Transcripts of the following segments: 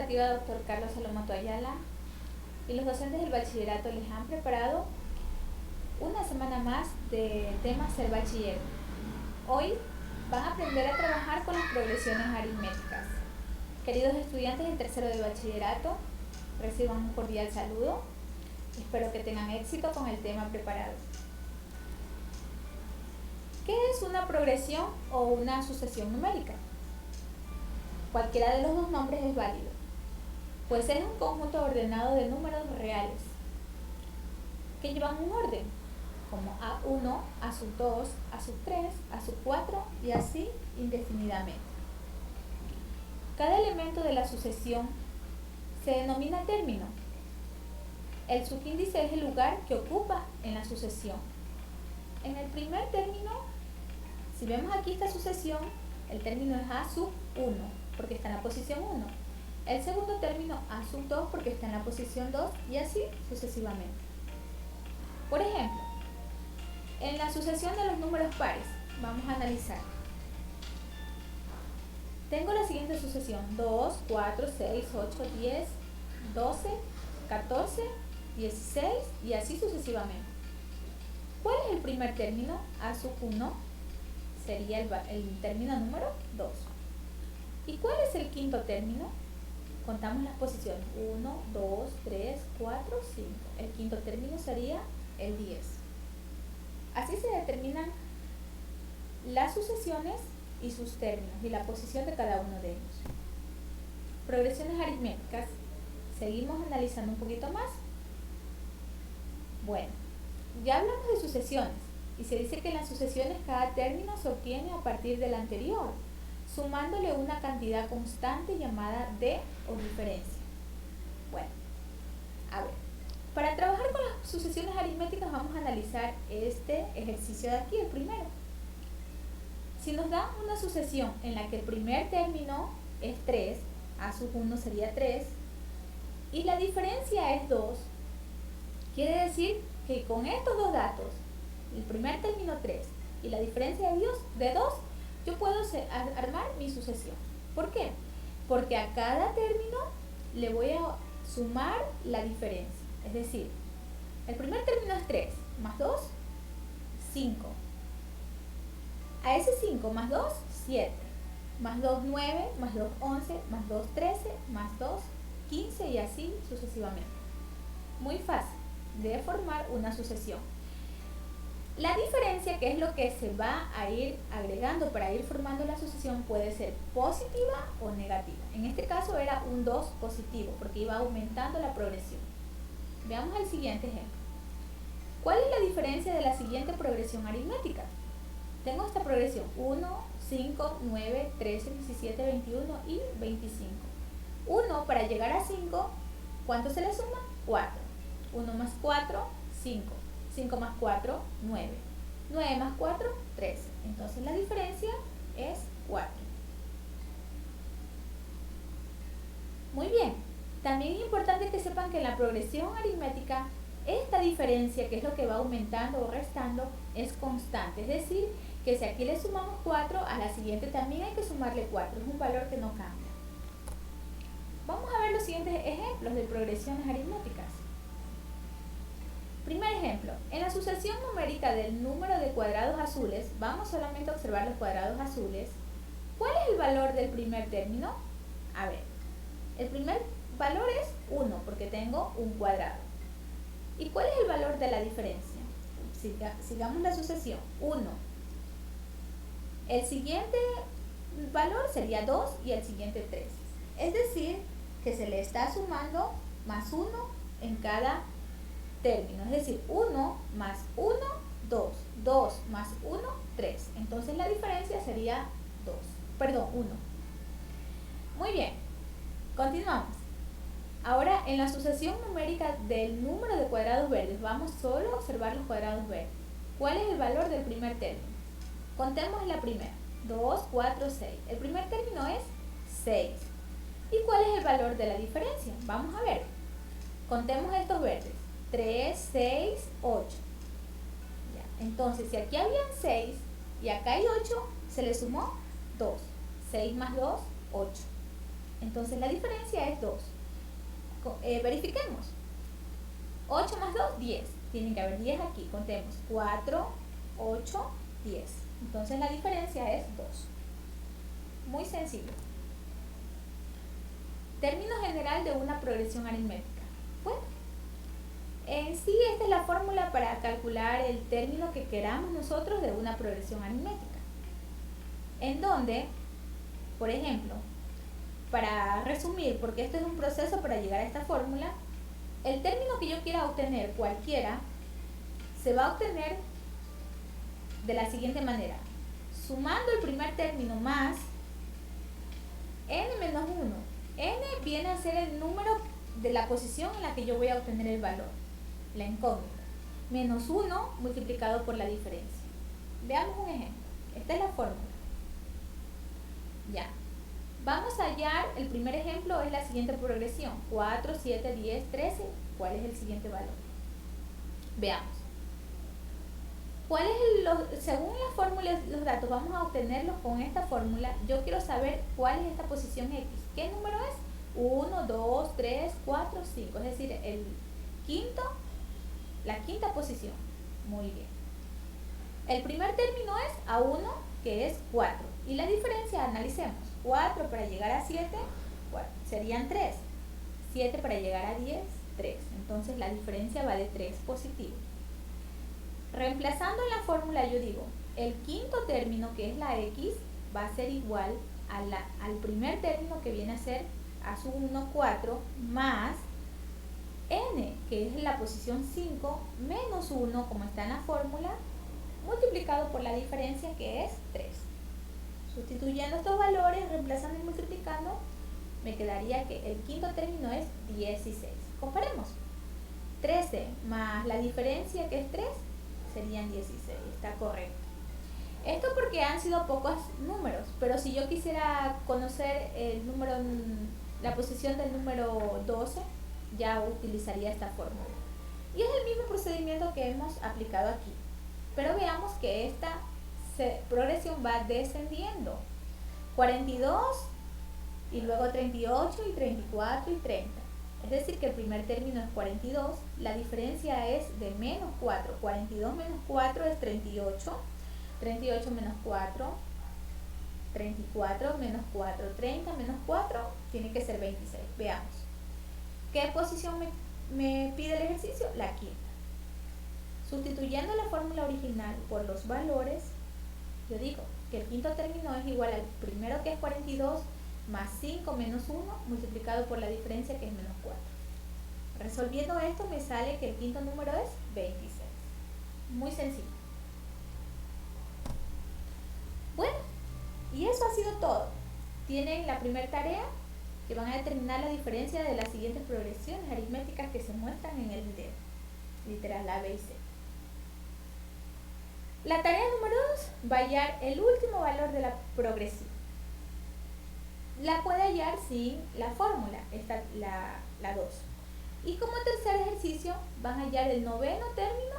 Educativa Dr. Carlos Salomato Ayala y los docentes del bachillerato les han preparado una semana más de tema Ser Bachiller. Hoy van a aprender a trabajar con las progresiones aritméticas. Queridos estudiantes del tercero de bachillerato, reciban un cordial saludo. Espero que tengan éxito con el tema preparado. ¿Qué es una progresión o una sucesión numérica? Cualquiera de los dos nombres es válido, pues es un conjunto ordenado de números reales que llevan un orden, como A1, A2, A3, A4 y así indefinidamente. Cada elemento de la sucesión se denomina término. El subíndice es el lugar que ocupa en la sucesión. En el primer término, si vemos aquí esta sucesión, el término es A sub 1, porque está en la posición 1. El segundo término A sub 2, porque está en la posición 2, y así sucesivamente. Por ejemplo, en la sucesión de los números pares, vamos a analizar. Tengo la siguiente sucesión: 2, 4, 6, 8, 10, 12, 14, 16 y así sucesivamente. ¿Cuál es el primer término? A sub 1 sería el término número 2. ¿Y cuál es el quinto término? Contamos las posiciones: 1, 2, 3, 4, 5. El quinto término sería el 10. Así se determinan las sucesiones y sus términos y la posición de cada uno de ellos. Progresiones aritméticas. Seguimos analizando un poquito más. Bueno, ya hablamos de sucesiones y se dice que en las sucesiones cada término se obtiene a partir del anterior, sumándole una cantidad constante llamada D o diferencia. Bueno, a ver, para trabajar con las sucesiones aritméticas vamos a analizar este ejercicio de aquí, el primero. Si nos da una sucesión en la que el primer término es 3, A sub 1 sería 3, y la diferencia es 2, quiere decir que con estos dos datos, el primer término 3 y la diferencia de 2, yo puedo armar mi sucesión. ¿Por qué? Porque a cada término le voy a sumar la diferencia. Es decir, el primer término es 3, más 2, 5. A ese 5 más 2, 7. Más 2, 9, más 2, 11, más 2, 13, más 2, 15 y así sucesivamente. Muy fácil de formar una sucesión. La diferencia, que es lo que se va a ir agregando para ir formando la sucesión, puede ser positiva o negativa. En este caso era un 2 positivo porque iba aumentando la progresión. Veamos el siguiente ejemplo. ¿Cuál es la diferencia de la siguiente progresión aritmética? Tengo esta progresión: 1, 5, 9, 13, 17, 21 y 25. 1 para llegar a 5, ¿cuánto se le suma? 4. 1 más 4, 5. 5 más 4, 9. 9 más 4, 13. Entonces la diferencia es 4. Muy bien. También es importante que sepan que en la progresión aritmética, esta diferencia, que es lo que va aumentando o restando, es constante. Es decir, que si aquí le sumamos 4, a la siguiente también hay que sumarle 4. Es un valor que no cambia. Vamos a ver los siguientes ejemplos de progresiones aritméticas. Primer ejemplo, en la sucesión numérica del número de cuadrados azules, vamos solamente a observar los cuadrados azules. ¿Cuál es el valor del primer término? A ver, el primer valor es 1 porque tengo un cuadrado. ¿Y cuál es el valor de la diferencia? Sigamos la sucesión: 1. El siguiente valor sería 2 y el siguiente 3. Es decir, que se le está sumando más 1 en cada término, es decir, 1 más 1, 2, 2 más 1, 3. Entonces la diferencia sería 1. Muy bien, continuamos. Ahora, en la sucesión numérica del número de cuadrados verdes, vamos solo a observar los cuadrados verdes. ¿Cuál es el valor del primer término? Contemos la primera: 2, 4, 6. El primer término es 6. ¿Y cuál es el valor de la diferencia? Vamos a ver. Contemos estos verdes: 3, 6, 8. Ya. Entonces, si aquí habían 6 y acá hay 8, se le sumó 2. 6 más 2, 8. Entonces la diferencia es 2. Verifiquemos. 8 más 2, 10. Tiene que haber 10 aquí. Contemos. 4, 8, 10. Entonces la diferencia es 2. Muy sencillo. Término general de una progresión aritmética. Bueno, en sí esta es la fórmula para calcular el término que queramos nosotros de una progresión aritmética. En donde, por ejemplo, para resumir, porque esto es un proceso para llegar a esta fórmula, el término que yo quiera obtener, cualquiera, se va a obtener de la siguiente manera. Sumando el primer término más n menos 1. N viene a ser el número de la posición en la que yo voy a obtener el valor, la incógnita. Menos 1 multiplicado por la diferencia. Veamos un ejemplo. Esta es la fórmula. Ya. Vamos a hallar, el primer ejemplo es la siguiente progresión. 4, 7, 10, 13. ¿Cuál es el siguiente valor? Veamos. Según la fórmula, los datos, vamos a obtenerlos con esta fórmula. Yo quiero saber cuál es esta posición X. ¿Qué número es? 1, 2, 3, 4, 5. Es decir, la quinta posición. Muy bien. El primer término es A1, que es 4. Y la diferencia, analicemos. 4 para llegar a 7, serían 3. 7 para llegar a 10, 3. Entonces la diferencia va de 3 positivo. Reemplazando en la fórmula yo digo, el quinto término, que es la X, va a ser igual al primer término, que viene a ser A sub 1, 4, más N, que es la posición 5, menos 1, como está en la fórmula, multiplicado por la diferencia, que es 3. Sustituyendo estos valores, reemplazando y multiplicando, me quedaría que el quinto término es 16. Comparemos. 13 más la diferencia, que es 3, serían 16. Está correcto. Esto porque han sido pocos números, pero si yo quisiera conocer el número, la posición del número 12, ya utilizaría esta fórmula. Y es el mismo procedimiento que hemos aplicado aquí. Pero veamos que esta progresión va descendiendo. 42 y luego 38 y 34 y 30. Es decir, que el primer término es 42, la diferencia es de menos 4. 42 menos 4 es 38. 38 menos 4, 34 menos 4, 30 menos 4, tiene que ser 26. Veamos. ¿Qué posición me pide el ejercicio? La quinta. Sustituyendo la fórmula original por los valores, yo digo que el quinto término es igual al primero, que es 42, más 5 menos 1 multiplicado por la diferencia, que es menos 4. Resolviendo esto me sale que el quinto número es 26. Muy sencillo. Bueno, y eso ha sido todo. Tienen la primera tarea, que van a determinar la diferencia de las siguientes progresiones aritméticas que se muestran en el video. Literal A, B y C. La tarea número 2 va a hallar el último valor de la progresión. La puede hallar sin la fórmula, esta, la 2. Y como tercer ejercicio van a hallar el noveno término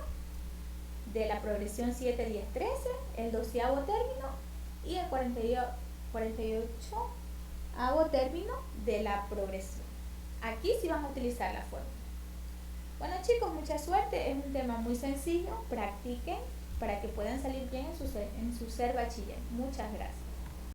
de la progresión 7, 10, 13, el 12avo término y el 48avo término de la progresión. Aquí sí van a utilizar la fórmula. Bueno chicos, mucha suerte. Es un tema muy sencillo. Practiquen para que puedan salir bien en su ser bachiller. Muchas gracias.